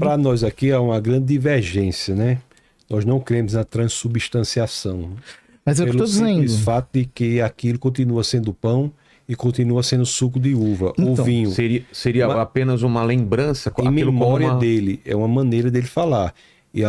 para nós aqui é uma grande divergência, né? Nós não cremos na transubstanciação. Mas é o que eu estou dizendo. Pelo simples fato de que aquilo continua sendo pão e continua sendo suco de uva, ou vinho. Seria apenas uma lembrança? Em memória dele, é uma maneira dele falar. E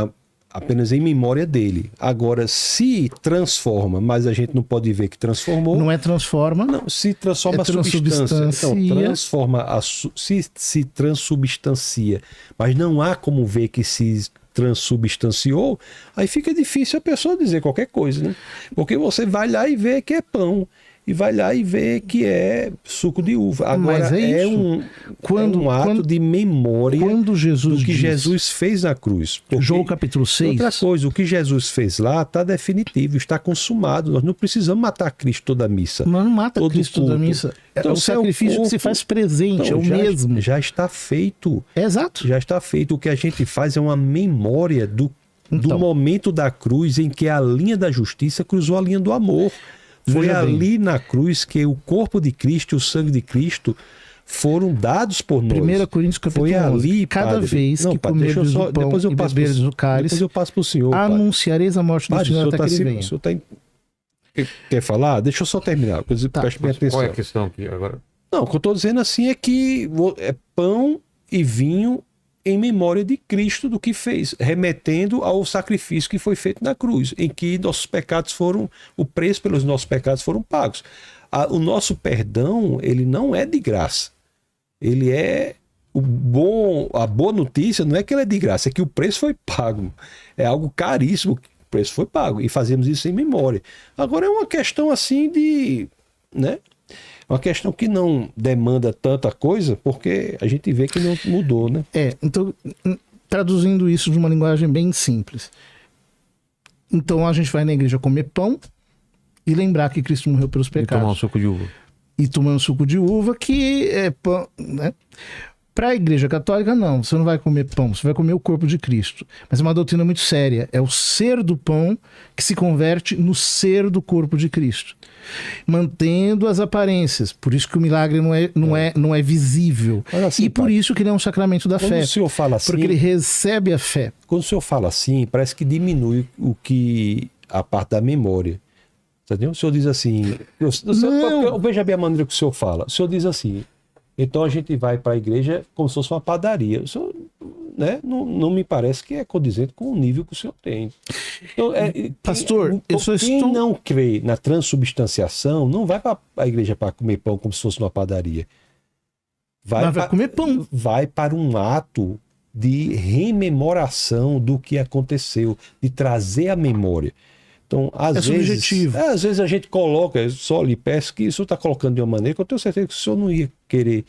apenas em memória dele. Agora, se transforma, mas a gente não pode ver que transformou. Não é transforma. Não, se transforma a substância. Então, transforma se transubstancia. Mas não há como ver que se transubstanciou, aí fica difícil a pessoa dizer qualquer coisa, né? Porque você vai lá e vê que é pão. E vai lá e vê que é suco de uva. Agora é um ato de memória do que Jesus fez na cruz. Porque, João capítulo 6. Outra coisa, o que Jesus fez lá está definitivo, está consumado. Nós não precisamos matar Cristo toda a missa. Mas não mata Cristo toda a missa. Então, é o sacrifício que se faz presente, então, é o mesmo. Já está feito. É exato. Já está feito. O que a gente faz é uma memória do momento da cruz em que a linha da justiça cruzou a linha do amor. Foi ali na cruz que o corpo de Cristo e o sangue de Cristo foram dados por nós. 1 Coríntios capítulo 11. Foi ali, cada padre, vez que comerdes o pão e beberdes o cálice, depois eu passo para o senhor. Anunciareis a morte do padre, Senhor até que ele venha. O senhor quer falar? Deixa eu só terminar. Preste bem atenção. Qual é a questão aqui agora? Não, o que eu estou dizendo assim é que é pão e vinho em memória de Cristo, do que fez, remetendo ao sacrifício que foi feito na cruz, em que nossos pecados o preço pelos nossos pecados foram pagos. O nosso perdão, ele não é de graça. Ele é a boa notícia não é que ele é de graça, é que o preço foi pago. É algo caríssimo, o preço foi pago, e fazemos isso em memória. Agora é uma questão assim de, né? Uma questão que não demanda tanta coisa, porque a gente vê que não mudou, né? Então, traduzindo isso de uma linguagem bem simples. Então a gente vai na igreja comer pão e lembrar que Cristo morreu pelos pecados. E tomar um suco de uva. E tomar um suco de uva, que é pão, né? Para a igreja católica, não. Você não vai comer pão, você vai comer o corpo de Cristo. Mas é uma doutrina muito séria. É o ser do pão que se converte no ser do corpo de Cristo. Mantendo as aparências. Por isso que o milagre não é visível. Assim, e por isso que ele é um sacramento da fé. Quando o senhor fala assim, porque ele recebe a fé. Quando o senhor fala assim, parece que diminui a parte da memória. Entendeu? O senhor diz assim... Veja bem a maneira que o senhor fala. O senhor diz assim... Então a gente vai para a igreja como se fosse uma padaria. Isso, né, não me parece que é condizente com o nível que o senhor tem. Então, Pastor, quem não crê na transubstanciação não vai para a igreja para comer pão como se fosse uma padaria. Vai comer pão. Vai para um ato de rememoração do que aconteceu, de trazer a memória. Então, às vezes a gente coloca, eu só lhe peço que o senhor está colocando de uma maneira que eu tenho certeza que o senhor não ia querer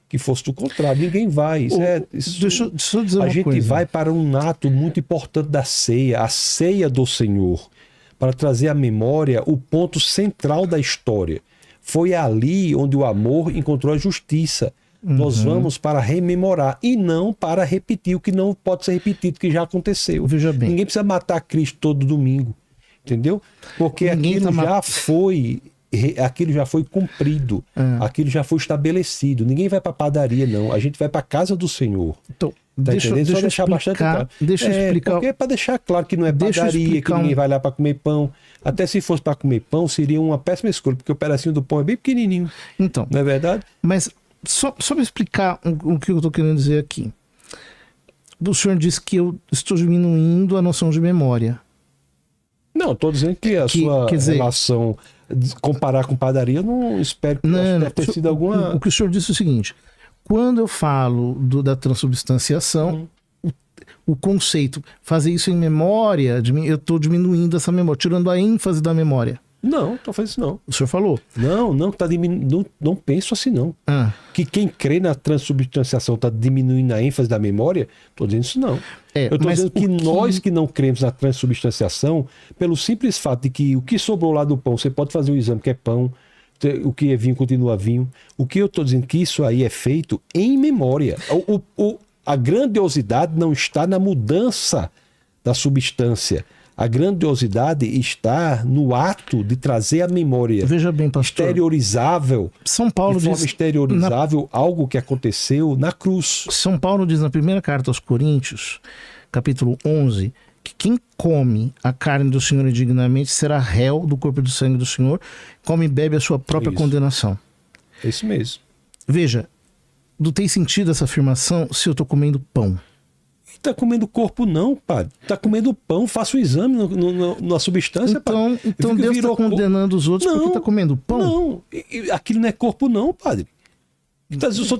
que fosse do contrário. Ninguém vai. Deixa eu dizer uma coisa. A gente vai para um ato muito importante da ceia, a ceia do Senhor, para trazer à memória o ponto central da história. Foi ali onde o amor encontrou a justiça. Nós vamos para rememorar e não para repetir o que não pode ser repetido, que já aconteceu. Veja bem. Ninguém precisa matar Cristo todo domingo. Entendeu? Porque aquilo já foi cumprido, aquilo já foi estabelecido. Ninguém vai para a padaria, não. A gente vai para a casa do Senhor. Então, tá deixa eu deixar bastante claro. Deixa eu explicar. Porque é para deixar claro que não é padaria, que ninguém vai lá para comer pão. Até se fosse para comer pão, seria uma péssima escolha, porque o pedacinho do pão é bem pequenininho. Então, não é verdade? Mas só para explicar o que eu estou querendo dizer aqui. O senhor disse que eu estou diminuindo a noção de memória. Não, estou dizendo que a sua relação, comparar com padaria, eu não espero que deve ter sido alguma... O que o senhor disse é o seguinte, quando eu falo da transubstanciação, o conceito, fazer isso em memória, eu estou diminuindo essa memória, tirando a ênfase da memória. Não, estou fazendo isso não. O senhor falou? Não penso assim não. Que quem crê na transubstanciação está diminuindo a ênfase da memória, estou dizendo isso não. Eu estou dizendo que nós que não cremos na transubstanciação, pelo simples fato de que o que sobrou lá do pão, você pode fazer o exame que é pão, o que é vinho continua vinho. O que eu estou dizendo que isso aí é feito em memória. A grandiosidade não está na mudança da substância. A grandiosidade está no ato de trazer à memória Veja bem, pastor. exteriorizável, São Paulo de forma diz, exteriorizável, algo que aconteceu na cruz. São Paulo diz na primeira carta aos Coríntios, capítulo 11, que quem come a carne do Senhor indignamente será réu do corpo e do sangue do Senhor, come e bebe a sua própria Isso. condenação. É isso mesmo. Veja, não tem sentido essa afirmação se eu estou comendo pão. Está comendo corpo não, padre. Está comendo pão, faça o exame na substância, Então, padre. então Deus está condenando os outros porque está comendo pão? Não, aquilo não é corpo não, padre. O senhor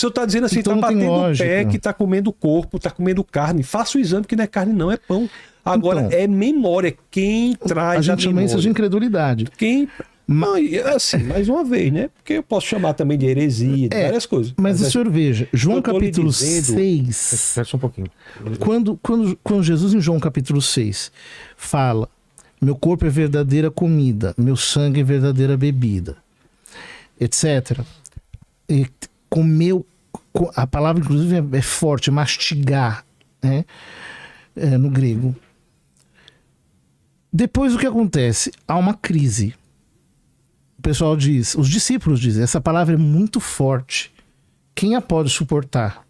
está dizendo assim, Então está não tem batendo o lógica. pé, que está comendo corpo, está comendo carne. Faça o exame que não é carne não, é pão. Agora, Então, é memória. Quem traz A gente chama memória? isso de incredulidade. Quem... Não, assim, mais uma vez, né? Porque eu posso chamar também de heresia, de várias coisas. Mas o senhor veja, João eu tô lhe capítulo dizendo- 6, Espera só um pouquinho. quando Jesus em João capítulo 6 fala, meu corpo é verdadeira comida, meu sangue é verdadeira bebida, etc. E comeu, a palavra inclusive é forte, mastigar, né? No grego. Depois o que acontece? Há uma crise. O pessoal diz, os discípulos dizem, essa palavra é muito forte. Quem a pode suportar?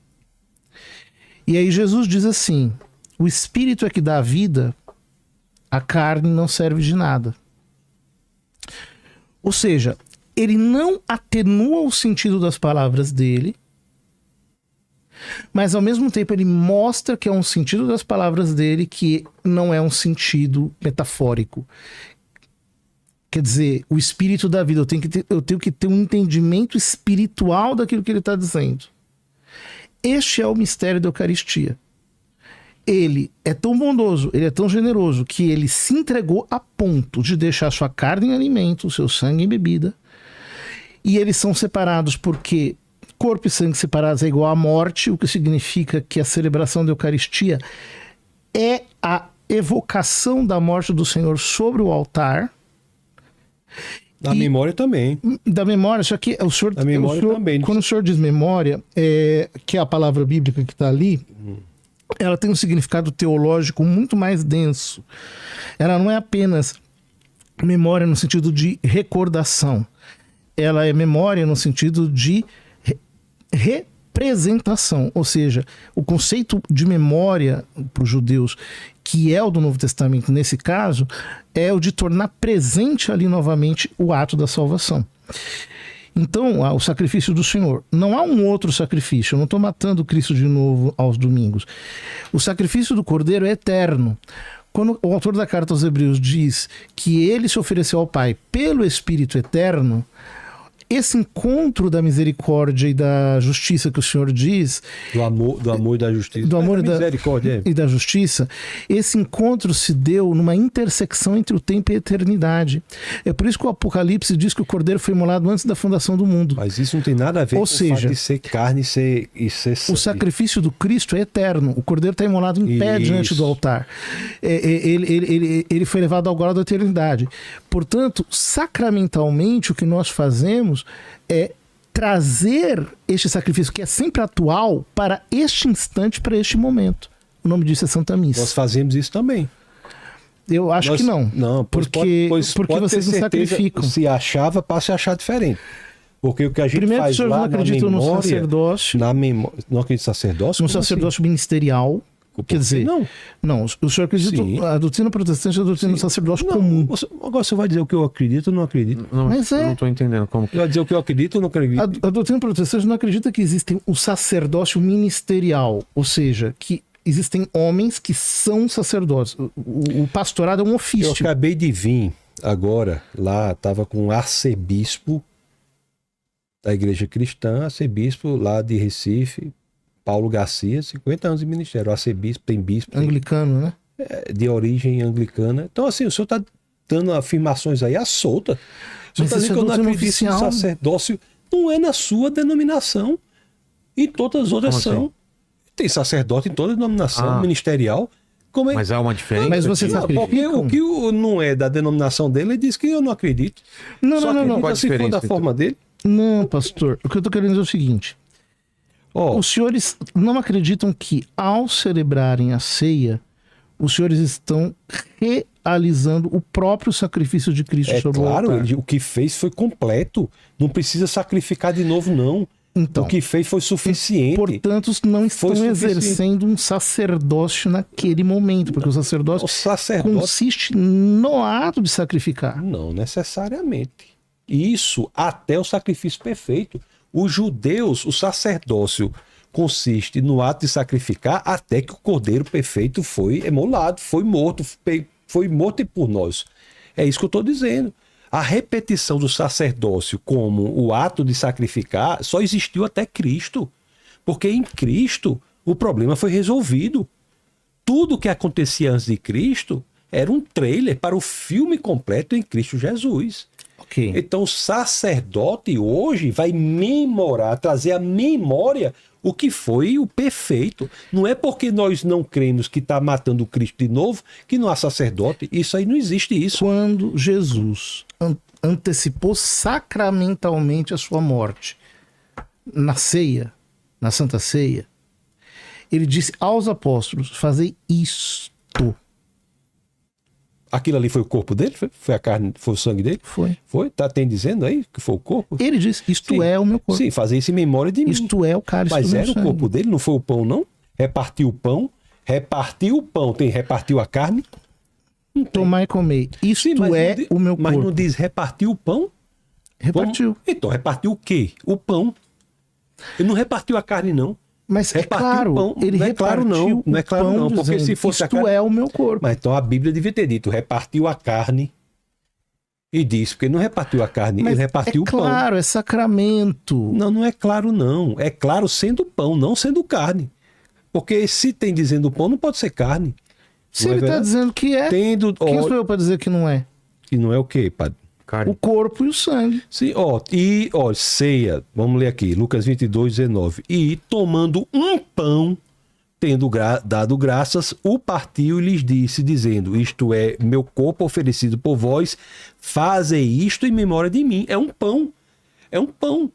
E aí Jesus diz assim, o espírito é que dá a vida, a carne não serve de nada. Ou seja, ele não atenua o sentido das palavras dele, mas ao mesmo tempo ele mostra que é um sentido das palavras dele que não é um sentido metafórico. Quer dizer, o espírito da vida, eu tenho que ter um entendimento espiritual daquilo que ele está dizendo. Este é o mistério da Eucaristia. Ele é tão bondoso, ele é tão generoso, que ele se entregou a ponto de deixar sua carne em alimento, seu sangue em bebida. E eles são separados porque corpo e sangue separados é igual à morte, o que significa que a celebração da Eucaristia é a evocação da morte do Senhor sobre o altar. Da memória também. Da memória, só que o senhor, Da memória também. quando o senhor diz memória, que é a palavra bíblica que está ali, ela tem um significado teológico muito mais denso. Ela não é apenas memória no sentido de recordação. Ela é memória no sentido de representação. Ou seja, o conceito de memória para os judeus, que é o do Novo Testamento nesse caso, é o de tornar presente ali novamente o ato da salvação. Então, o sacrifício do Senhor. Não há um outro sacrifício. Eu não estou matando Cristo de novo aos domingos. O sacrifício do Cordeiro é eterno. Quando o autor da carta aos Hebreus diz que ele se ofereceu ao Pai pelo Espírito eterno, esse encontro da misericórdia e da justiça que o Senhor diz... Do amor e da justiça. Do amor da misericórdia. e da justiça, esse encontro se deu numa intersecção entre o tempo e a eternidade. É por isso que o Apocalipse diz que o Cordeiro foi imolado antes da fundação do mundo. Mas isso não tem nada a ver Ou com seja, o fato de ser carne e ser sangue. O sacrifício do Cristo é eterno. O Cordeiro está imolado em pé diante do altar. Ele foi levado ao grau da eternidade. Portanto, sacramentalmente, o que nós fazemos é trazer este sacrifício, que é sempre atual, para este instante, para este momento. O nome disso é Santa Missa. Nós fazemos isso também. Eu acho que não. Não, porque pode vocês ter não certeza, sacrificam. Se achava, passa a achar diferente. Porque o que a gente Primeiro, faz que o senhor lá não acredita na memória, no sacerdócio, não acredita em sacerdócio? no Como sacerdócio ministerial. Quer dizer, não. O senhor acredita, Sim. a doutrina protestante é a doutrina do sacerdócio comum. Agora você vai dizer o que eu acredito ou não acredito? Não, Mas eu não estou entendendo como que... Você vai dizer o que eu acredito ou não acredito? A doutrina protestante não acredita que existem o sacerdócio ministerial, ou seja, que existem homens que são sacerdotes. O pastorado é um Eu ofício. acabei de vir agora, lá, estava com um arcebispo da igreja cristã, arcebispo lá de Recife, Paulo Garcia, 50 anos de ministério, arcebispo, tem bispo, Anglicano, né? de origem anglicana. Então, assim, o senhor está dando afirmações aí à solta. O senhor Mas está dizendo isso é que eu não doutrina acredito no oficial. sacerdócio. Não é na sua denominação. E todas as outras Como são. assim? Tem sacerdote em toda denominação ministerial. Como é? Mas há uma diferença? Mas você aqui? sabe- Porque o que não é da denominação dele, ele diz que eu não acredito. Não, Só não, não, acredita Qual a se for diferença, da então? forma dele. não, pastor. O que eu estou querendo dizer é o seguinte: Ó, os senhores não acreditam que, ao celebrarem a ceia, os senhores estão realizando o próprio sacrifício de Cristo É sobre o claro, altar. o que fez foi completo. Não precisa sacrificar de novo, não. Então, O que fez foi suficiente. portanto, não estão suficiente. exercendo um sacerdócio naquele momento, porque o sacerdócio O sacerdote consiste no ato de sacrificar. não necessariamente. Isso até o sacrifício perfeito. Os judeus, o sacerdócio consiste no ato de sacrificar até que o cordeiro perfeito foi emolado, foi morto por nós. É isso que eu estou dizendo. A repetição do sacerdócio como o ato de sacrificar só existiu até Cristo. Porque em Cristo o problema foi resolvido. Tudo que acontecia antes de Cristo era um trailer para o filme completo em Cristo Jesus. Ok. Então o sacerdote hoje vai memorar, trazer à memória o que foi o perfeito. Não é porque nós não cremos que está matando o Cristo de novo que não há sacerdote. Isso aí não existe isso. Quando Jesus antecipou sacramentalmente a sua morte na ceia, na Santa Ceia, ele disse aos apóstolos: fazei isto. Aquilo ali foi o corpo dele? Foi a carne, foi o sangue dele? Foi. Foi? Tem dizendo aí que foi o corpo? Ele disse: isto Sim. é o meu corpo. Sim, fazer isso em memória de mim. Isto é o cálice do Mas meu era o sangue. corpo dele, não foi o pão, não? Repartiu o pão, repartiu a carne. Tomai e comei. Isto Sim, mas é não di- o meu Mas corpo. não diz repartiu o pão? Repartiu. Então, repartiu o quê? O pão. Ele não repartiu a carne, não. Mas é Repartiu claro, o pão. ele Não é claro, não. repartiu Não é o claro, pão não, porque dizendo, se fosse a isto carne- é o meu corpo. Mas então a Bíblia devia ter dito, repartiu a carne e disse, porque ele não repartiu a carne, Mas ele repartiu é o pão. claro, é sacramento. Não, não é claro, não. É claro sendo pão, não sendo carne. Porque se tem dizendo pão, não pode ser carne. Se Não é ele está verdade? dizendo que é, Tendo. quem Ó, sou eu para dizer que não é? e não é o quê, padre? Carne. O corpo e o sangue. Sim, ceia, vamos ler aqui, Lucas 22, 19. E tomando um pão, tendo dado graças, o partiu e lhes disse, dizendo: isto é meu corpo oferecido por vós, fazei isto em memória de mim. É um pão. É um pão.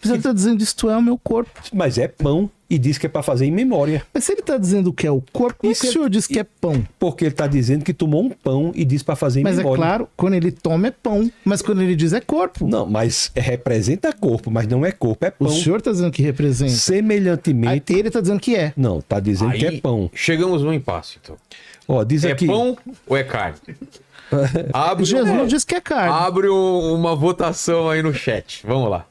Mas ele está dizendo isto é o meu corpo. Mas é pão. E diz que é para fazer em memória. Mas se ele está dizendo que é o corpo, por que Isso o é- senhor diz que é pão? Porque ele está dizendo que tomou um pão e diz para fazer em Mas é memória. claro, quando ele toma é pão. Mas quando ele diz é corpo. Não, mas representa corpo, mas não é corpo, é O pão. senhor está dizendo que representa. Semelhantemente. Ele está dizendo que é. Não, está dizendo que é pão. Chegamos no impasse, então. Ó, diz É aqui. pão ou é carne? Abre, Jesus diz que é carne. abre uma votação aí no chat. Vamos lá.